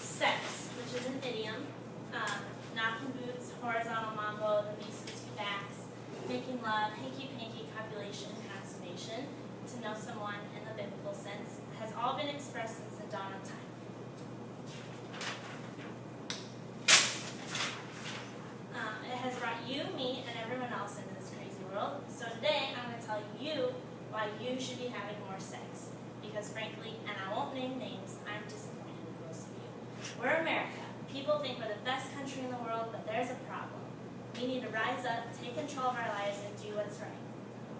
Sex, which is an idiom, knocking boots, horizontal mambo, the beast with two backs, making love, hanky-panky, copulation, and consummation, to know someone in the biblical sense, has all been expressed since the dawn of time. It has brought you, me, and everyone else into this crazy world. So today, I'm going to tell you why you should be having more sex. Because frankly, and I won't name names, I'm disappointed in most of you. We're America. People think we're the best country in the world, but there's a problem. We need to rise up, take control of our lives, and do what's right.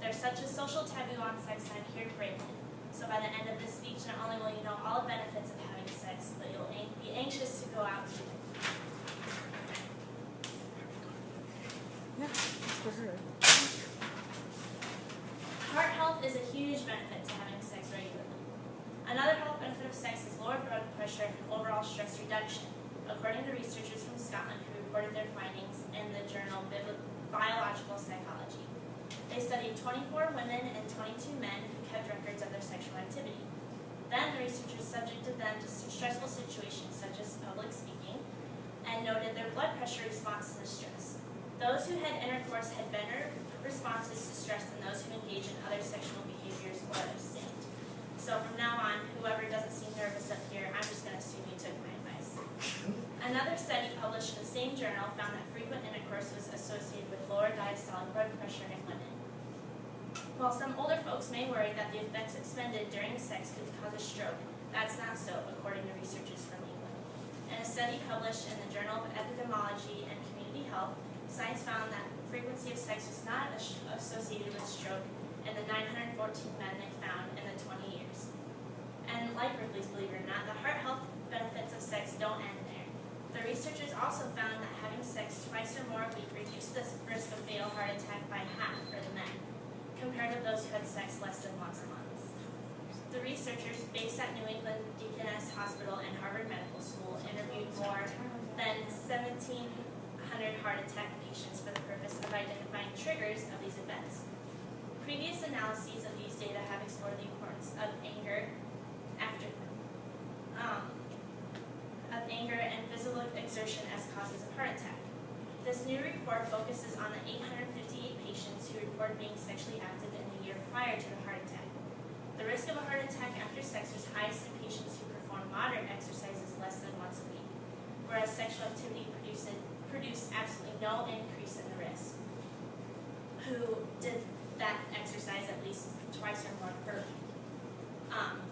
There's such a social taboo on sex, and I'm here to break it. So by the end of this speech, not only will you know all the benefits of having sex, but you'll be anxious to go out and do it. Yeah, that's for her. Heart health is a huge benefit to having sex regularly. Another health benefit of sex is lower blood pressure and overall stress reduction, according to researchers from Scotland who reported their findings in the journal Biological Psychology. They studied 24 women and 22 men who kept records of their sexual activity. Then the researchers subjected them to stressful situations such as public speaking and noted their blood pressure response to the stress. Those who had intercourse had better responses to stress than those who engage in other sexual behaviors or abstained. So from now on, whoever doesn't seem nervous up here, I'm just going to assume you took my advice. Another study published in the same journal found that frequent intercourse was associated with lower diastolic blood pressure in women. While some older folks may worry that the effects expended during sex could cause a stroke, that's not so, according to researchers from England. In a study published in the Journal of Epidemiology and Community Health, science found that frequency of sex was not associated with stroke in the 914 men they found in the 20 years. And like Ripley's, believe it or not, the heart health benefits of sex don't end there. The researchers also found that having sex twice or more a week reduced the risk of fatal heart attack by half for the men, compared to those who had sex less than once a month. The researchers, based at New England Deaconess Hospital and Harvard Medical School, interviewed more than 1,700 heart attack patients for the purpose of identifying triggers of these events. Previous analyses of these data have explored the importance of anger and physical exertion as causes of heart attack. This new report focuses on the 858 patients who reported being sexually active in the year prior to the heart attack. The risk of a heart attack after sex was highest in patients who perform moderate exercises less than once a week, whereas sexual activity produced absolutely no increase in the risk. Who did that exercise at least twice or more per week?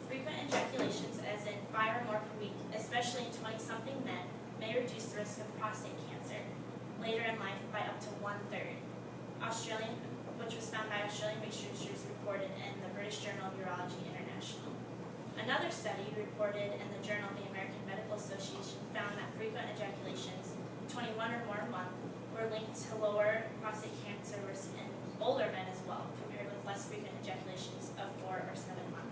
Frequent ejaculations, as in 5 or more per week, especially in 20-something men, may reduce the risk of prostate cancer later in life by up to 1/3. Which was found by Australian researchers reported in the British Journal of Urology International. Another study reported in the Journal of the American Medical Association found that frequent ejaculations, 21 or more a month, were linked to lower prostate cancer risk in older men as well, compared with less frequent ejaculations of 4 or 7 monthly.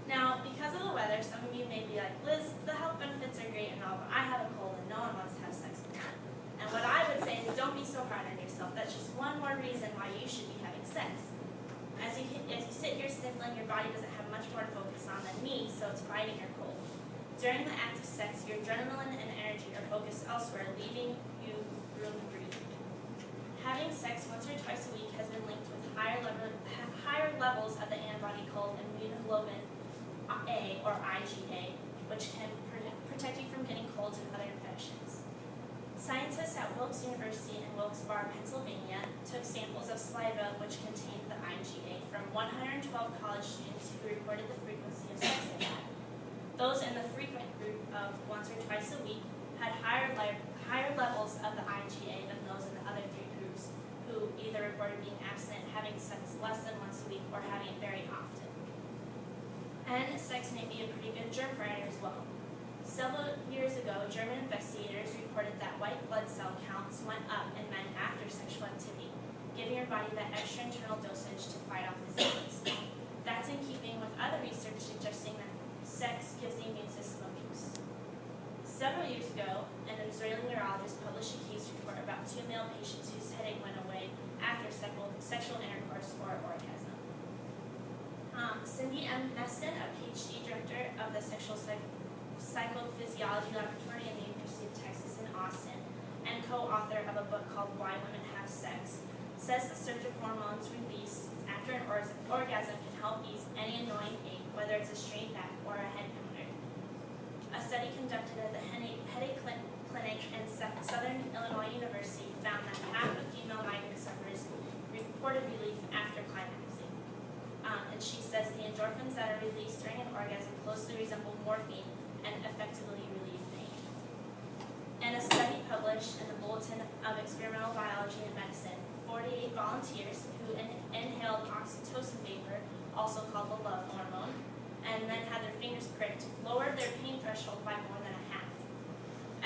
Now, because of the weather, some of you may be like, Liz, the health benefits are great and all, but I have a cold and no one wants to have sex with me. And what I would say is don't be so hard on yourself. That's just one more reason why you should be having sex. As you sit here sniffling, your body doesn't have much more to focus on than me, so it's fighting your cold. During the act of sex, your adrenaline and energy are focused elsewhere, leaving you room to breathe. Having sex once or twice a week has been linked with higher levels of the antibody called immunoglobulin A, or IgA, which can protect you from getting colds and other infections. Scientists at Wilkes University in Wilkes-Barre, Pennsylvania, took samples of saliva which contained the IgA from 112 college students who reported the frequency of sex they had. Those in the frequent group of once or twice a week had higher levels of the IgA than those in the other 3 groups, who either reported being abstinent, having sex less than once a week, or having it very often. And sex may be a pretty good germ fighter as well. Several years ago, German investigators reported that white blood cell counts went up in men after sexual activity, giving your body that extra internal dosage to fight off diseases. That's in keeping with other research suggesting that sex gives the immune system a boost. Several years ago, an Israeli neurologist published a case report about 2 male patients whose headache went away after sexual intercourse or orgasm. Cindy M. Neston, a PhD director of the Sexual Psychophysiology Laboratory in the University of Texas in Austin, and co-author of a book called Why Women Have Sex, says the surge of hormones released after an orgasm can help ease any annoying ache, whether it's a strained back or a head counter. A study conducted at the Headache Clinic in Southern Illinois University found that half of female migraine sufferers reported relief after climaxing. And she says the endorphins that are released during an orgasm closely resemble morphine and effectively relieve pain. In a study published in the Bulletin of Experimental Biology and Medicine, 48 volunteers who inhaled oxytocin vapor, also called the love hormone, and then had their fingers pricked, lowered their pain threshold by more than a half.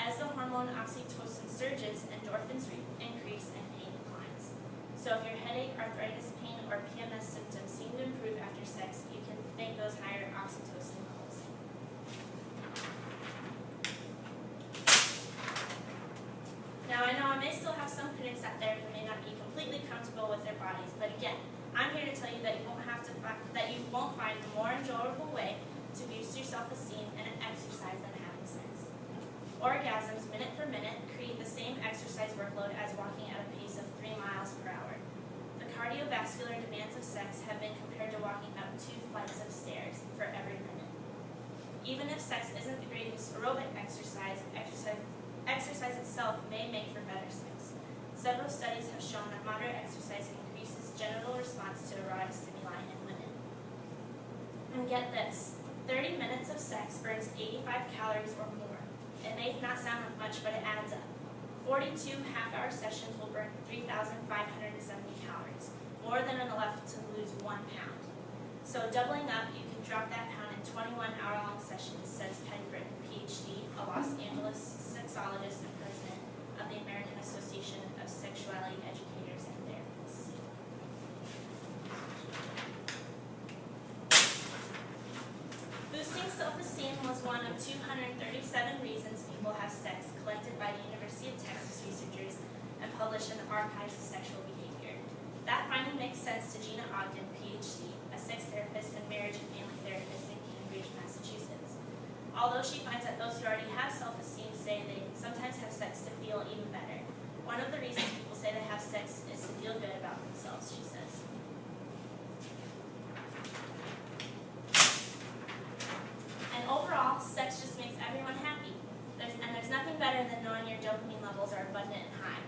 As the hormone oxytocin surges, endorphins increase and pain declines. So if your headache, arthritis, pain, or PMS symptoms seem to improve after sex, you can thank those higher oxytocin levels. Now I know I may still have some critics out there who may not be completely comfortable with their bodies, but again, I'm here to tell you that you won't find a more enjoyable way to boost your self-esteem and exercise than having sex. Orgasms, minute for minute, create the same exercise workload as walking at a pace of 3 miles per hour. The cardiovascular demands of sex have been compared to walking up 2 flights of stairs for every minute. Even if sex isn't the greatest aerobic exercise itself may make for better sex. Several studies have shown that moderate exercise increases genital response to erotic stimuli in women. And get this, 30 minutes of sex burns 85 calories or more. It may not sound like much, but it adds up. 42 half-hour sessions will burn 3,570 calories, more than enough to lose 1 pound. So doubling up, you can drop that pound in 21-hour-long sessions, says Penn Britton, PhD, a Los Angeles sexologist and president of the American Association of Sexuality Educators and Therapists. Boosting self-esteem was one of 237 reasons people have sex, collected by the University of Texas researchers and published in the Archives of Sexual Behavior. That finding makes sense to Gina Ogden, PhD, a sex therapist and marriage and family therapist in Cambridge, Massachusetts. Although she finds that those who already have self-esteem say they sometimes have sex to feel even better. One of the reasons people say they have sex is to feel good about themselves, she says. And overall, sex just makes everyone happy. There's nothing better than knowing your dopamine levels are abundant and high.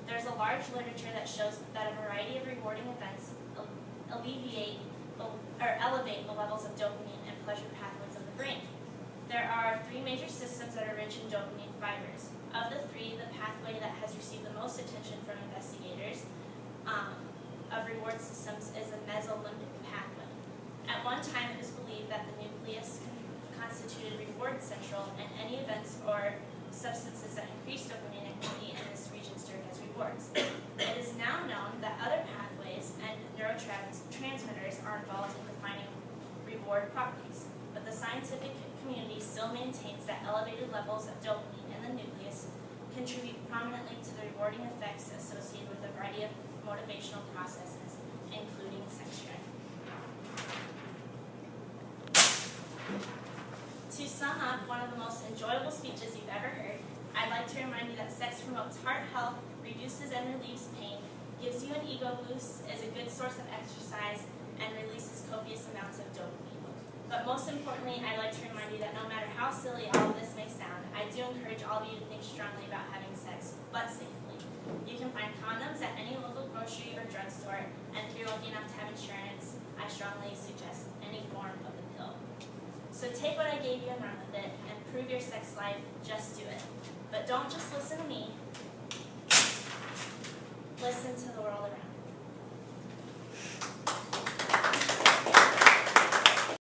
There's a large literature that shows that a variety of rewarding events elevate the levels of dopamine and pleasure pathways of the brain. There are 3 major systems that are rich in dopamine fibers. Of the 3, the pathway that has received the most attention from investigators of reward systems is the mesolimbic pathway. At one time, it was believed that the nucleus constituted reward central, and any events or substances that increase dopamine activity in this region serve as rewards. It is now known that other pathways and neurotransmitters are involved in defining reward properties, but the scientific community still maintains that elevated levels of dopamine in the nucleus contribute prominently to the rewarding effects associated with a variety of motivational processes, including sex drive. To sum up one of the most enjoyable speeches you've ever heard, I'd like to remind you that sex promotes heart health, reduces and relieves pain, gives you an ego boost, is a good source of exercise, and releases copious amounts of dopamine. But most importantly, I'd like to remind you that no matter how silly all of this may sound, I do encourage all of you to think strongly about having sex, but safely. You can find condoms at any local grocery or drugstore, and if you're lucky enough to have insurance, I strongly suggest any form of the pill. So take what I gave you and run with it, and improve your sex life, just do it. But don't just